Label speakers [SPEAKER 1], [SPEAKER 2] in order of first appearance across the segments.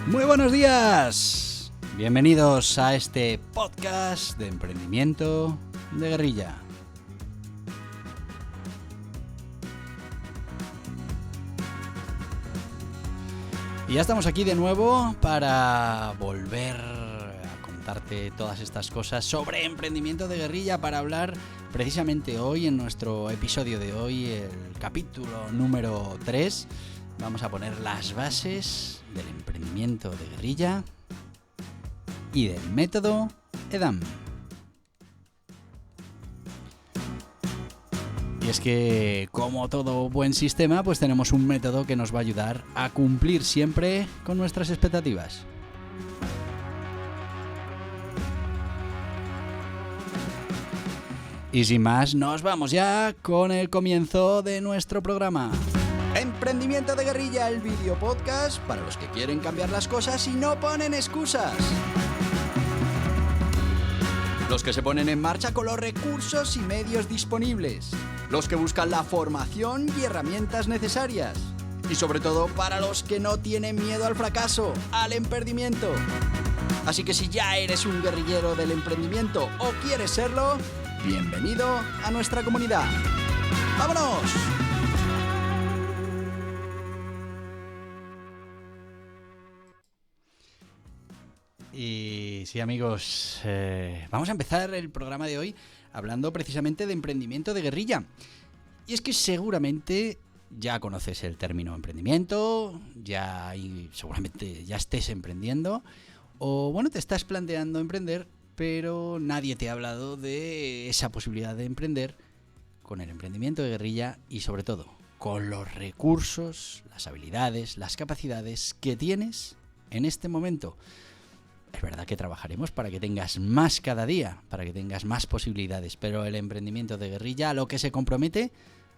[SPEAKER 1] Muy buenos días, bienvenidos a este podcast de emprendimiento de guerrilla. Y ya estamos aquí de nuevo para volver a contarte todas estas cosas sobre emprendimiento de guerrilla, para hablar precisamente hoy, en nuestro episodio de hoy, el capítulo número 3, vamos a poner las bases del emprendimiento de guerrilla y del método EDAM. Y es que, como todo buen sistema, pues tenemos un método que nos va a ayudar a cumplir siempre con nuestras expectativas. Y sin más, nos vamos ya con el comienzo de nuestro programa. Emprendimiento de guerrilla, el video podcast para los que quieren cambiar las cosas y no ponen excusas. Los que se ponen en marcha con los recursos y medios disponibles. Los que buscan la formación y herramientas necesarias. Y sobre todo para los que no tienen miedo al fracaso, al emprendimiento. Así que si ya eres un guerrillero del emprendimiento o quieres serlo, bienvenido a nuestra comunidad. ¡Vámonos! Y sí, amigos, vamos a empezar el programa de hoy hablando precisamente de emprendimiento de guerrilla. Y es que seguramente ya conoces el término emprendimiento, seguramente ya estés emprendiendo, o bueno, te estás planteando emprender, pero nadie te ha hablado de esa posibilidad de emprender con el emprendimiento de guerrilla y sobre todo con los recursos, las habilidades, las capacidades que tienes en este momento. Es verdad que trabajaremos para que tengas más cada día, para que tengas más posibilidades, pero el emprendimiento de guerrilla a lo que se compromete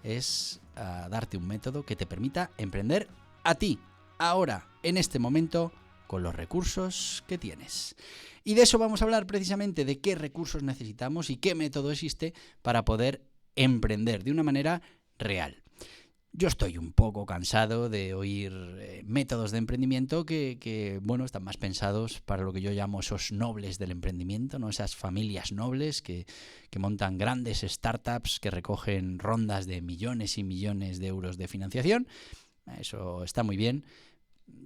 [SPEAKER 1] es a darte un método que te permita emprender a ti, ahora, en este momento, con los recursos que tienes. Y de eso vamos a hablar precisamente, de qué recursos necesitamos y qué método existe para poder emprender de una manera real. Yo estoy un poco cansado de oír métodos de emprendimiento que están más pensados para lo que yo llamo esos nobles del emprendimiento, ¿no? Esas familias nobles que montan grandes startups que recogen rondas de millones y millones de euros de financiación. Eso está muy bien,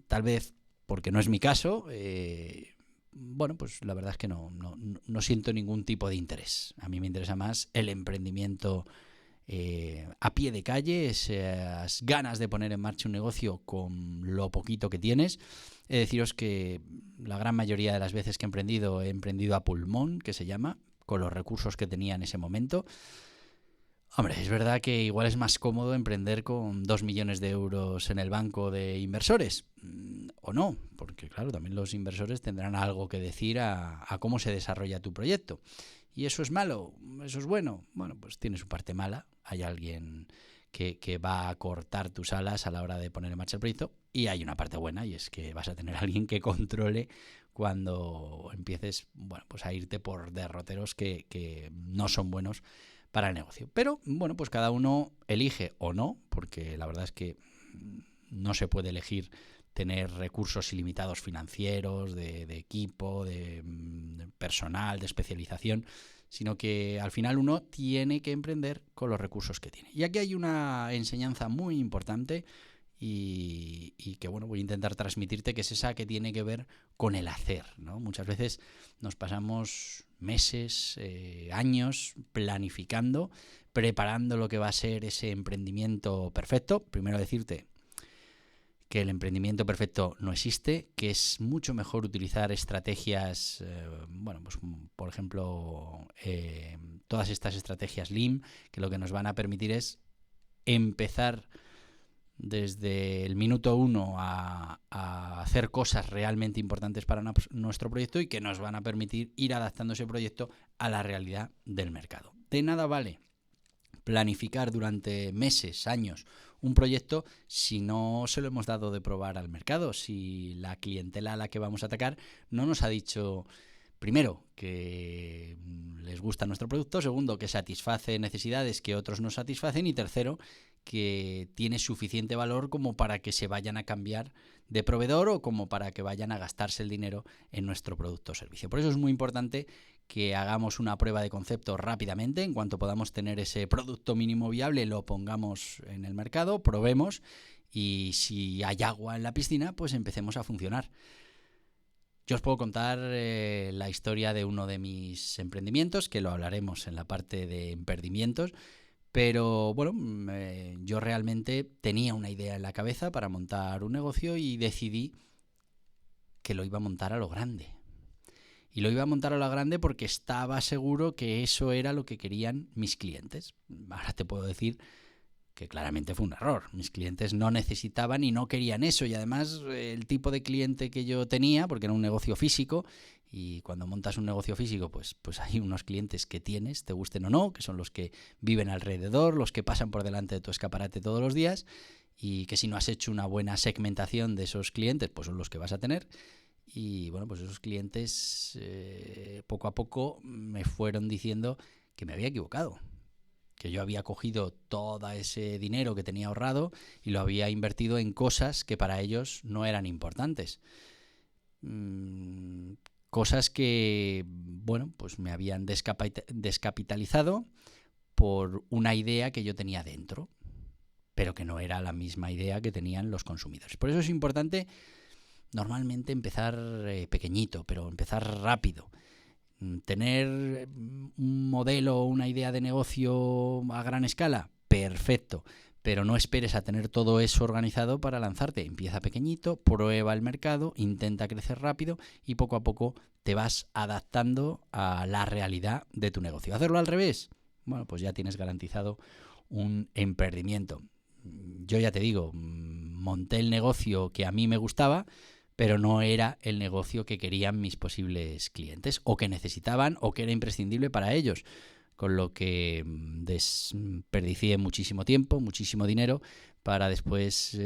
[SPEAKER 1] tal vez porque no es mi caso. Pues la verdad es que no siento ningún tipo de interés. A mí me interesa más el emprendimiento a pie de calle, esas ganas de poner en marcha un negocio con lo poquito que tienes. He de deciros que la gran mayoría de las veces que he emprendido a pulmón, que se llama, con los recursos que tenía en ese momento. Hombre, es verdad que igual es más cómodo emprender con 2 millones de euros en el banco de inversores, o no, porque claro, también los inversores tendrán algo que decir a cómo se desarrolla tu proyecto. ¿Y eso es malo? ¿Eso es bueno? Bueno, pues tiene su parte mala. Hay alguien que va a cortar tus alas a la hora de poner en marcha el proyecto, y hay una parte buena, y es que vas a tener a alguien que controle cuando empieces a irte por derroteros que no son buenos para el negocio. Pero pues cada uno elige o no, porque la verdad es que no se puede elegir tener recursos ilimitados financieros, de equipo, de personal, de especialización, sino que al final uno tiene que emprender con los recursos que tiene. Y aquí hay una enseñanza muy importante y que voy a intentar transmitirte, que es esa que tiene que ver con el hacer, ¿no? Muchas veces nos pasamos meses, años planificando, preparando lo que va a ser ese emprendimiento perfecto. Primero decirte que el emprendimiento perfecto no existe, que es mucho mejor utilizar estrategias, por ejemplo, todas estas estrategias Lean, que lo que nos van a permitir es empezar desde el minuto 1 a hacer cosas realmente importantes para nuestro proyecto, y que nos van a permitir ir adaptando ese proyecto a la realidad del mercado. De nada vale planificar durante meses, años, un proyecto si no se lo hemos dado de probar al mercado, si la clientela a la que vamos a atacar no nos ha dicho, primero, que les gusta nuestro producto, segundo, que satisface necesidades que otros no satisfacen, y tercero, que tiene suficiente valor como para que se vayan a cambiar de proveedor o como para que vayan a gastarse el dinero en nuestro producto o servicio. Por eso es muy importante que hagamos una prueba de concepto rápidamente. En cuanto podamos tener ese producto mínimo viable, lo pongamos en el mercado, probemos, y si hay agua en la piscina, pues empecemos a funcionar. Yo os puedo contar la historia de uno de mis emprendimientos, que lo hablaremos en la parte de emprendimientos, pero bueno, yo realmente tenía una idea en la cabeza para montar un negocio y decidí que lo iba a montar a lo grande. Y lo iba a montar a lo grande porque estaba seguro que eso era lo que querían mis clientes. Ahora te puedo decir que claramente fue un error. Mis clientes no necesitaban y no querían eso. Y además el tipo de cliente que yo tenía, porque era un negocio físico, y cuando montas un negocio físico, pues hay unos clientes que tienes, te gusten o no, que son los que viven alrededor, los que pasan por delante de tu escaparate todos los días, y que si no has hecho una buena segmentación de esos clientes, pues son los que vas a tener. Y bueno, pues esos clientes poco a poco me fueron diciendo que me había equivocado, que yo había cogido todo ese dinero que tenía ahorrado y lo había invertido en cosas que para ellos no eran importantes. Cosas que, bueno, pues me habían descapitalizado por una idea que yo tenía dentro, pero que no era la misma idea que tenían los consumidores. Por eso es importante normalmente empezar pequeñito, pero empezar rápido. Tener un modelo o una idea de negocio a gran escala, perfecto, pero no esperes a tener todo eso organizado para lanzarte. Empieza pequeñito, prueba el mercado, intenta crecer rápido y poco a poco te vas adaptando a la realidad de tu negocio. ¿Hacerlo al revés? Bueno, pues ya tienes garantizado un emprendimiento. Yo ya te digo, monté el negocio que a mí me gustaba, pero no era el negocio que querían mis posibles clientes o que necesitaban o que era imprescindible para ellos, con lo que desperdicié muchísimo tiempo, muchísimo dinero para después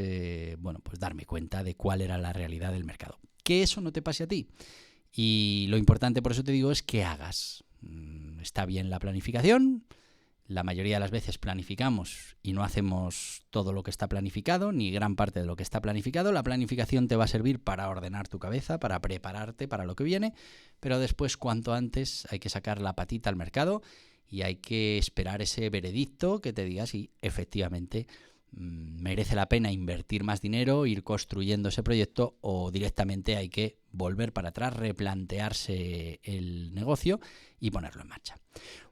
[SPEAKER 1] pues darme cuenta de cuál era la realidad del mercado. Que eso no te pase a ti. Y lo importante, por eso te digo, es que hagas. Está bien la planificación. La mayoría de las veces planificamos y no hacemos todo lo que está planificado, ni gran parte de lo que está planificado. La planificación te va a servir para ordenar tu cabeza, para prepararte para lo que viene, pero después, cuanto antes, hay que sacar la patita al mercado y hay que esperar ese veredicto que te diga si efectivamente merece la pena invertir más dinero, ir construyendo ese proyecto, o directamente hay que volver para atrás, replantearse el negocio y ponerlo en marcha.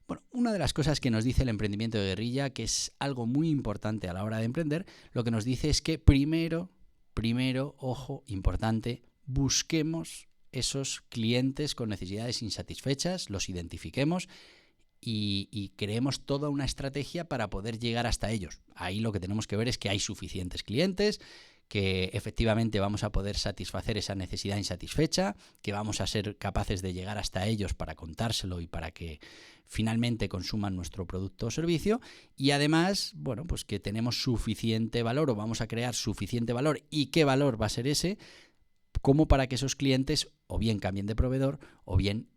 [SPEAKER 1] Bueno, una de las cosas que nos dice el emprendimiento de guerrilla, que es algo muy importante a la hora de emprender, lo que nos dice es que primero, ojo, importante, busquemos esos clientes con necesidades insatisfechas, los identifiquemos y creemos toda una estrategia para poder llegar hasta ellos. Ahí lo que tenemos que ver es que hay suficientes clientes, que efectivamente vamos a poder satisfacer esa necesidad insatisfecha, que vamos a ser capaces de llegar hasta ellos para contárselo y para que finalmente consuman nuestro producto o servicio, y además, bueno, pues que tenemos suficiente valor o vamos a crear suficiente valor, y qué valor va a ser ese, como para que esos clientes o bien cambien de proveedor o bien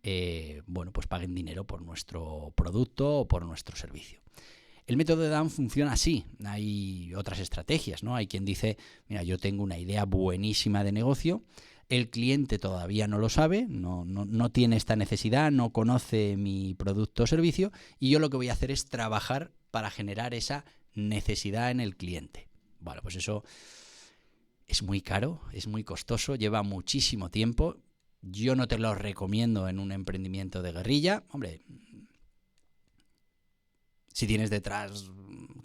[SPEAKER 1] pues paguen dinero por nuestro producto o por nuestro servicio. El método de Dan funciona así. Hay otras estrategias, ¿no? Hay quien dice, mira, yo tengo una idea buenísima de negocio, el cliente todavía no lo sabe, no tiene esta necesidad, no conoce mi producto o servicio, y yo lo que voy a hacer es trabajar para generar esa necesidad en el cliente. Bueno, pues eso es muy caro, es muy costoso, lleva muchísimo tiempo. Yo no te lo recomiendo en un emprendimiento de guerrilla. Hombre, si tienes detrás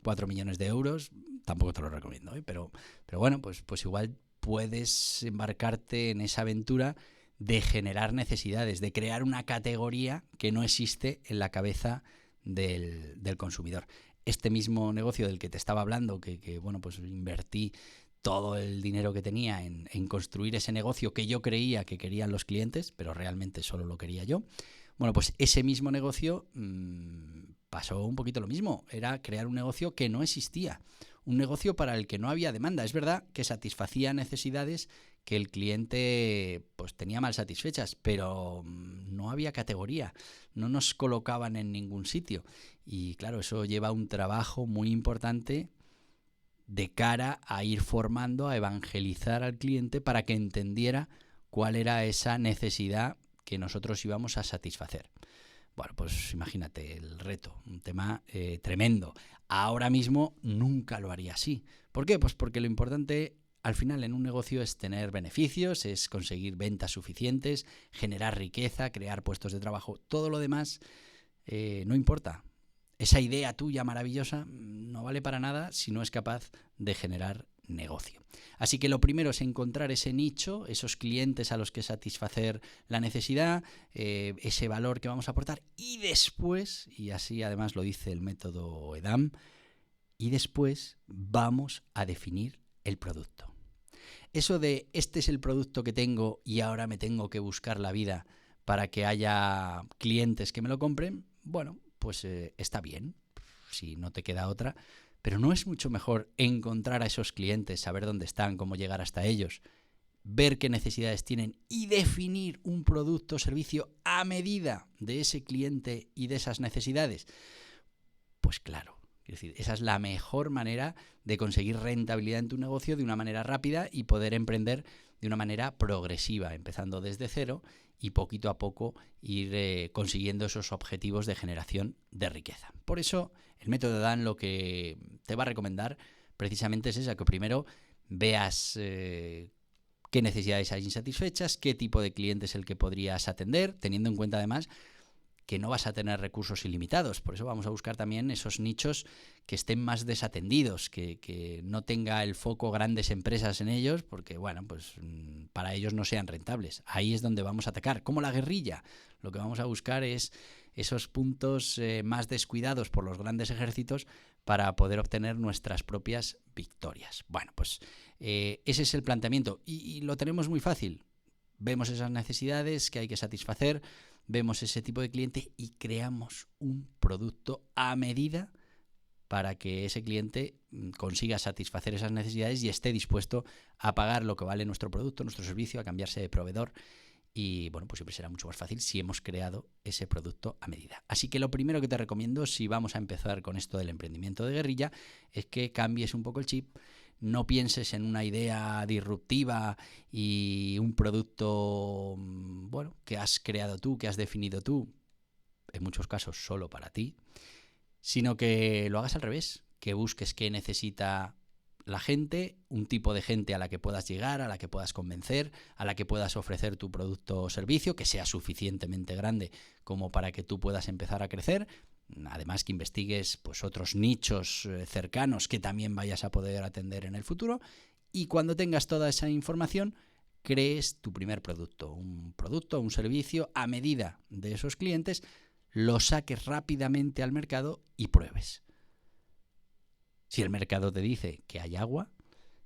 [SPEAKER 1] 4 millones de euros, tampoco te lo recomiendo, ¿eh? Pero bueno, pues igual puedes embarcarte en esa aventura de generar necesidades, de crear una categoría que no existe en la cabeza del consumidor. Este mismo negocio del que te estaba hablando, que bueno, pues invertí todo el dinero que tenía en construir ese negocio que yo creía que querían los clientes, pero realmente solo lo quería yo. Bueno, pues ese mismo negocio pasó un poquito lo mismo. Era crear un negocio que no existía, un negocio para el que no había demanda. Es verdad que satisfacía necesidades que el cliente pues tenía mal satisfechas, pero no había categoría, no nos colocaban en ningún sitio. Y claro, eso lleva un trabajo muy importante de cara a ir formando, a evangelizar al cliente para que entendiera cuál era esa necesidad que nosotros íbamos a satisfacer. Bueno, pues imagínate el reto, un tema tremendo. Ahora mismo nunca lo haría así. ¿Por qué? Pues porque lo importante al final en un negocio es tener beneficios, es conseguir ventas suficientes, generar riqueza, crear puestos de trabajo. Todo lo demás no importa. Esa idea tuya maravillosa no vale para nada si no es capaz de generar negocio. Así que lo primero es encontrar ese nicho, esos clientes a los que satisfacer la necesidad, ese valor que vamos a aportar, y después, y así además lo dice el método EDAM, y después vamos a definir el producto. Eso de este es el producto que tengo y ahora me tengo que buscar la vida para que haya clientes que me lo compren, bueno, pues está bien, si no te queda otra, pero ¿no es mucho mejor encontrar a esos clientes, saber dónde están, cómo llegar hasta ellos, ver qué necesidades tienen y definir un producto o servicio a medida de ese cliente y de esas necesidades? Pues claro, es decir, esa es la mejor manera de conseguir rentabilidad en tu negocio de una manera rápida y poder emprender de una manera progresiva, empezando desde cero y poquito a poco ir consiguiendo esos objetivos de generación de riqueza. Por eso, el método DAN lo que te va a recomendar precisamente es esa, que primero veas qué necesidades hay insatisfechas, qué tipo de cliente es el que podrías atender, teniendo en cuenta además que no vas a tener recursos ilimitados. Por eso vamos a buscar también esos nichos que estén más desatendidos, que no tenga el foco grandes empresas en ellos, porque bueno, pues para ellos no sean rentables. Ahí es donde vamos a atacar. Como la guerrilla, lo que vamos a buscar es esos puntos más descuidados por los grandes ejércitos para poder obtener nuestras propias victorias. Bueno, pues ese es el planteamiento y lo tenemos muy fácil. Vemos esas necesidades que hay que satisfacer, vemos ese tipo de cliente y creamos un producto a medida para que ese cliente consiga satisfacer esas necesidades y esté dispuesto a pagar lo que vale nuestro producto, nuestro servicio, a cambiarse de proveedor. Y bueno, pues siempre será mucho más fácil si hemos creado ese producto a medida. Así que lo primero que te recomiendo, si vamos a empezar con esto del emprendimiento de guerrilla, es que cambies un poco el chip. No pienses en una idea disruptiva y un producto, bueno, que has creado tú, que has definido tú, en muchos casos solo para ti, sino que lo hagas al revés, que busques qué necesita la gente, un tipo de gente a la que puedas llegar, a la que puedas convencer, a la que puedas ofrecer tu producto o servicio, que sea suficientemente grande como para que tú puedas empezar a crecer. Además que investigues pues otros nichos cercanos que también vayas a poder atender en el futuro, y cuando tengas toda esa información crees tu primer producto, un servicio a medida de esos clientes, lo saques rápidamente al mercado y pruebes. Si el mercado te dice que hay agua,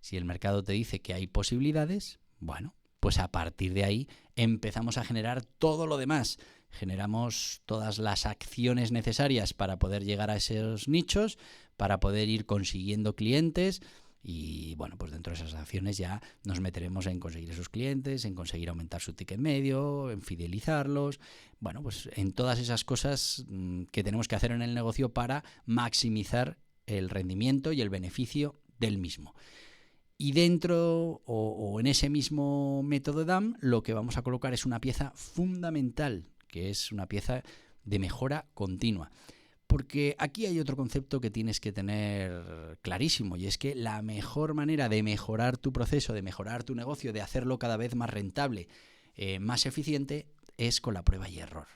[SPEAKER 1] si el mercado te dice que hay posibilidades, bueno, pues a partir de ahí empezamos a generar todo lo demás. Generamos todas las acciones necesarias para poder llegar a esos nichos, para poder ir consiguiendo clientes y bueno, pues dentro de esas acciones ya nos meteremos en conseguir esos clientes, en conseguir aumentar su ticket medio, en fidelizarlos, bueno, pues en todas esas cosas que tenemos que hacer en el negocio para maximizar el rendimiento y el beneficio del mismo. Y dentro o en ese mismo método DAM lo que vamos a colocar es una pieza fundamental, que es una pieza de mejora continua. Porque aquí hay otro concepto que tienes que tener clarísimo, y es que la mejor manera de mejorar tu proceso, de mejorar tu negocio, de hacerlo cada vez más rentable, más eficiente, es con la prueba y error.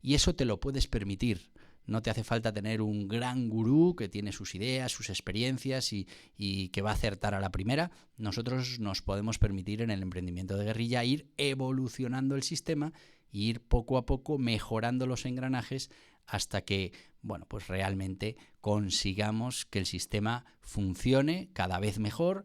[SPEAKER 1] Y eso te lo puedes permitir. No te hace falta tener un gran gurú que tiene sus ideas, sus experiencias y que va a acertar a la primera. Nosotros nos podemos permitir en el emprendimiento de guerrilla ir evolucionando el sistema e ir poco a poco mejorando los engranajes hasta que, bueno, pues realmente consigamos que el sistema funcione cada vez mejor,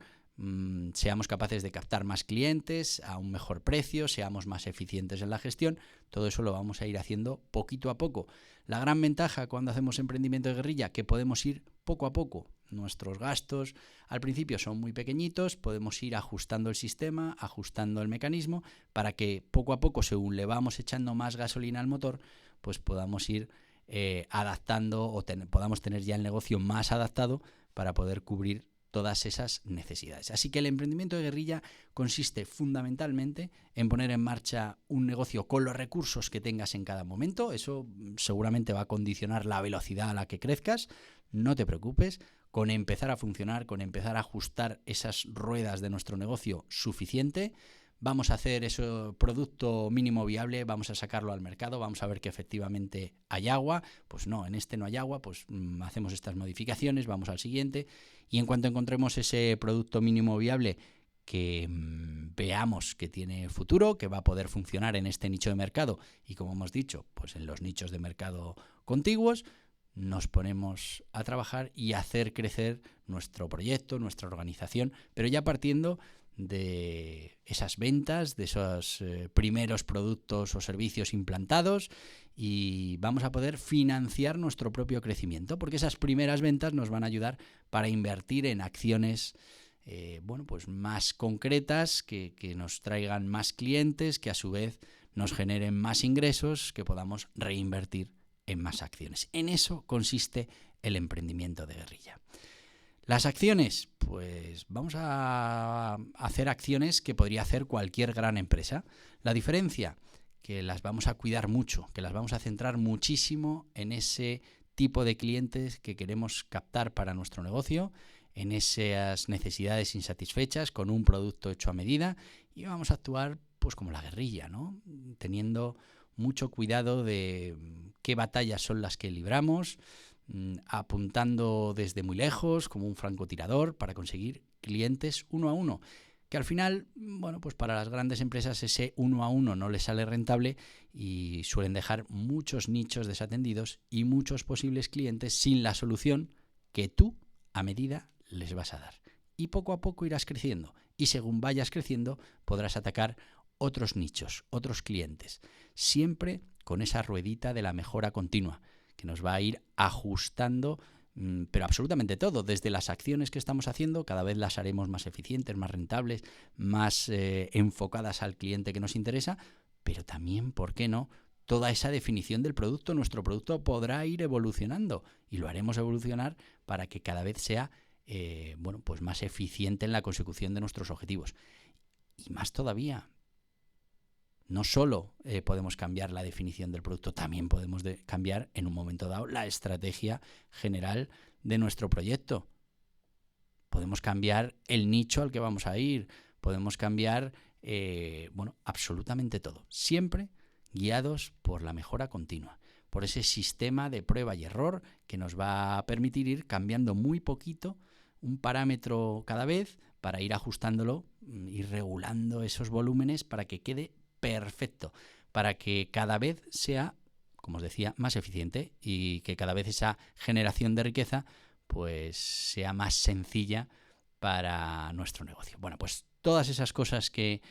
[SPEAKER 1] seamos capaces de captar más clientes a un mejor precio, seamos más eficientes en la gestión. Todo eso lo vamos a ir haciendo poquito a poco. La gran ventaja cuando hacemos emprendimiento de guerrilla, que podemos ir poco a poco. Nuestros gastos al principio son muy pequeñitos, podemos ir ajustando el sistema, ajustando el mecanismo, para que poco a poco, según le vamos echando más gasolina al motor, pues podamos ir adaptando o podamos tener ya el negocio más adaptado para poder cubrir todas esas necesidades. Así que el emprendimiento de guerrilla consiste fundamentalmente en poner en marcha un negocio con los recursos que tengas en cada momento. Eso seguramente va a condicionar la velocidad a la que crezcas. No te preocupes, con empezar a funcionar, con empezar a ajustar esas ruedas de nuestro negocio suficiente. Vamos a hacer ese producto mínimo viable, vamos a sacarlo al mercado, vamos a ver que efectivamente hay agua. Pues no, en este no hay agua, pues hacemos estas modificaciones, vamos al siguiente. Y en cuanto encontremos ese producto mínimo viable que veamos que tiene futuro, que va a poder funcionar en este nicho de mercado y, como hemos dicho, pues en los nichos de mercado contiguos, nos ponemos a trabajar y a hacer crecer nuestro proyecto, nuestra organización, pero ya partiendo de esas ventas, de esos primeros productos o servicios implantados, y vamos a poder financiar nuestro propio crecimiento, porque esas primeras ventas nos van a ayudar para invertir en acciones pues más concretas, que nos traigan más clientes, que a su vez nos generen más ingresos, que podamos reinvertir en más acciones. En eso consiste el emprendimiento de guerrilla. Las acciones, pues vamos a hacer acciones que podría hacer cualquier gran empresa. La diferencia, que las vamos a cuidar mucho, que las vamos a centrar muchísimo en ese tipo de clientes que queremos captar para nuestro negocio, en esas necesidades insatisfechas con un producto hecho a medida, y vamos a actuar pues como la guerrilla, ¿no? Teniendo mucho cuidado de qué batallas son las que libramos, apuntando desde muy lejos como un francotirador para conseguir clientes uno a uno, que al final, pues para las grandes empresas ese uno a uno no les sale rentable y suelen dejar muchos nichos desatendidos y muchos posibles clientes sin la solución que tú a medida les vas a dar. Y poco a poco irás creciendo, y según vayas creciendo podrás atacar otros nichos, otros clientes, siempre con esa ruedita de la mejora continua, que nos va a ir ajustando, pero absolutamente todo, desde las acciones que estamos haciendo, cada vez las haremos más eficientes, más rentables, más enfocadas al cliente que nos interesa, pero también, ¿por qué no?, toda esa definición del producto. Nuestro producto podrá ir evolucionando y lo haremos evolucionar para que cada vez sea pues más eficiente en la consecución de nuestros objetivos. Y más todavía, no solo podemos cambiar la definición del producto, también podemos cambiar en un momento dado la estrategia general de nuestro proyecto. Podemos cambiar el nicho al que vamos a ir, podemos cambiar absolutamente todo, siempre guiados por la mejora continua, por ese sistema de prueba y error que nos va a permitir ir cambiando muy poquito, un parámetro cada vez, para ir ajustándolo, ir regulando esos volúmenes para que quede perfecto, para que cada vez sea, como os decía, más eficiente y que cada vez esa generación de riqueza pues sea más sencilla para nuestro negocio. Bueno, pues todas esas cosas que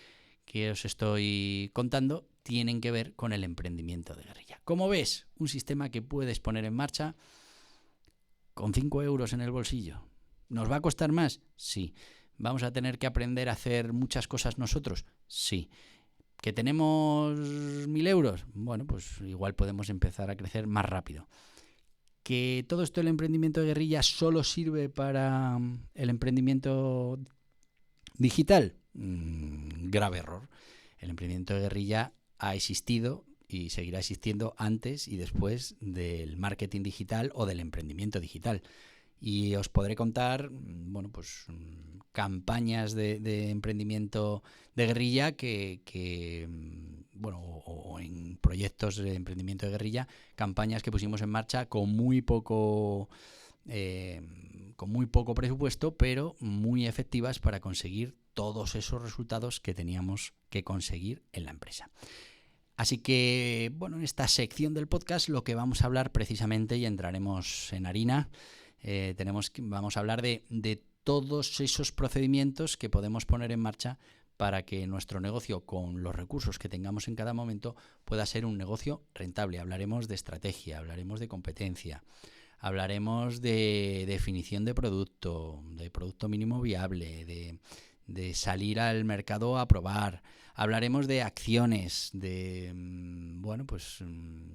[SPEAKER 1] os estoy contando tienen que ver con el emprendimiento de guerrilla. Como ves, un sistema que puedes poner en marcha con 5 euros en el bolsillo. ¿Nos va a costar más? Sí. ¿Vamos a tener que aprender a hacer muchas cosas nosotros? Sí. ¿Que tenemos 1.000 euros? Bueno, pues igual podemos empezar a crecer más rápido. ¿Que todo esto del emprendimiento de guerrilla solo sirve para el emprendimiento digital? Grave error. El emprendimiento de guerrilla ha existido y seguirá existiendo antes y después del marketing digital o del emprendimiento digital. Y os podré contar, campañas de emprendimiento de guerrilla o en proyectos de emprendimiento de guerrilla, campañas que pusimos en marcha con muy poco presupuesto, pero muy efectivas para conseguir todos esos resultados que teníamos que conseguir en la empresa. Así que, en esta sección del podcast lo que vamos a hablar precisamente, y entraremos en harina, vamos a hablar de todos esos procedimientos que podemos poner en marcha para que nuestro negocio, con los recursos que tengamos en cada momento, pueda ser un negocio rentable. Hablaremos de estrategia, hablaremos de competencia, hablaremos de definición de producto mínimo viable, de salir al mercado a probar. Hablaremos de acciones, de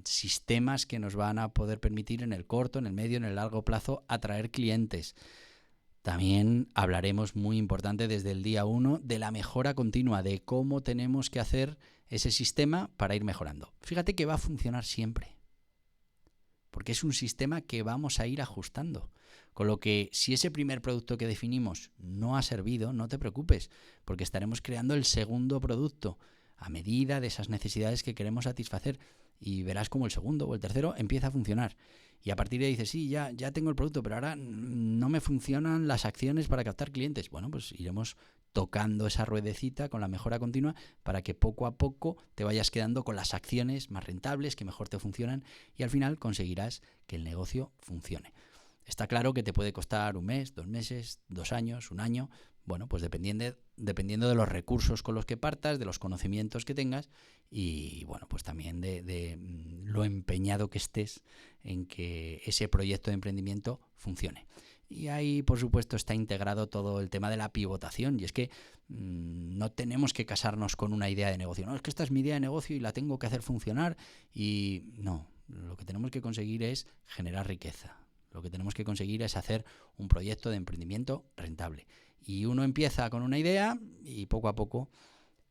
[SPEAKER 1] sistemas que nos van a poder permitir en el corto, en el medio, en el largo plazo atraer clientes. También hablaremos, muy importante, desde el día 1, de la mejora continua, de cómo tenemos que hacer ese sistema para ir mejorando. Fíjate que va a funcionar siempre, porque es un sistema que vamos a ir ajustando. Con lo que si ese primer producto que definimos no ha servido, no te preocupes, porque estaremos creando el segundo producto a medida de esas necesidades que queremos satisfacer, y verás como el segundo o el tercero empieza a funcionar. Y a partir de ahí dices, sí, ya tengo el producto, pero ahora no me funcionan las acciones para captar clientes. Bueno, pues iremos tocando esa ruedecita con la mejora continua para que poco a poco te vayas quedando con las acciones más rentables, que mejor te funcionan, y al final conseguirás que el negocio funcione. Está claro que te puede costar 1 mes, 2 meses, 2 años, 1 año. Bueno, pues dependiendo de los recursos con los que partas, de los conocimientos que tengas y, bueno, pues también de lo empeñado que estés en que ese proyecto de emprendimiento funcione. Y ahí, por supuesto, está integrado todo el tema de la pivotación. Y es que no tenemos que casarnos con una idea de negocio. No, es que esta es mi idea de negocio y la tengo que hacer funcionar. Y no, lo que tenemos que conseguir es generar riqueza. Lo que tenemos que conseguir es hacer un proyecto de emprendimiento rentable. Y uno empieza con una idea y poco a poco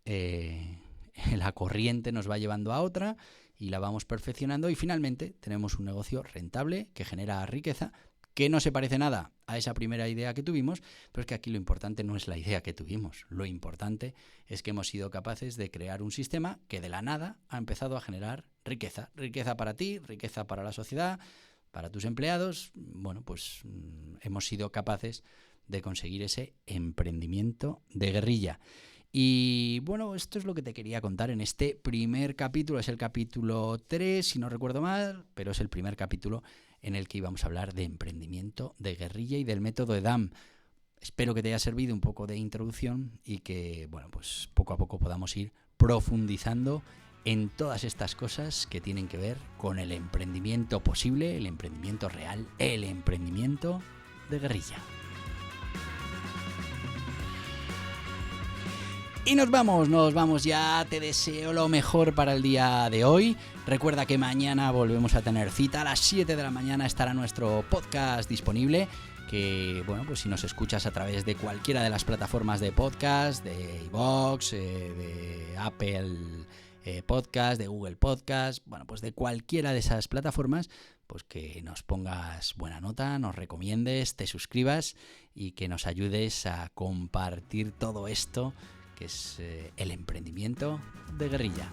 [SPEAKER 1] la corriente nos va llevando a otra y la vamos perfeccionando y finalmente tenemos un negocio rentable que genera riqueza, que no se parece nada a esa primera idea que tuvimos, pero es que aquí lo importante no es la idea que tuvimos. Lo importante es que hemos sido capaces de crear un sistema que de la nada ha empezado a generar riqueza. Riqueza para ti, riqueza para la sociedad, para tus empleados. Bueno, pues hemos sido capaces de conseguir ese emprendimiento de guerrilla. Y bueno, esto es lo que te quería contar en este primer capítulo. Es el capítulo 3, si no recuerdo mal, pero es el primer capítulo en el que íbamos a hablar de emprendimiento de guerrilla y del método EDAM. Espero que te haya servido un poco de introducción y que, bueno, pues poco a poco podamos ir profundizando en todas estas cosas que tienen que ver con el emprendimiento posible, el emprendimiento real, el emprendimiento de guerrilla. Y nos vamos ya. Te deseo lo mejor para el día de hoy. Recuerda que mañana volvemos a tener cita. A las 7 de la mañana estará nuestro podcast disponible. Que, bueno, pues si nos escuchas a través de cualquiera de las plataformas de podcast, de iVoox, de Apple Podcast, de Google Podcast, bueno, pues de cualquiera de esas plataformas, pues que nos pongas buena nota, nos recomiendes, te suscribas y que nos ayudes a compartir todo esto que es el emprendimiento de guerrilla.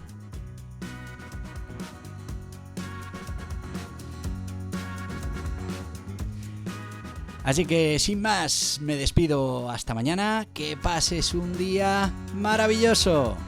[SPEAKER 1] Así que sin más, me despido hasta mañana. Que pases un día maravilloso.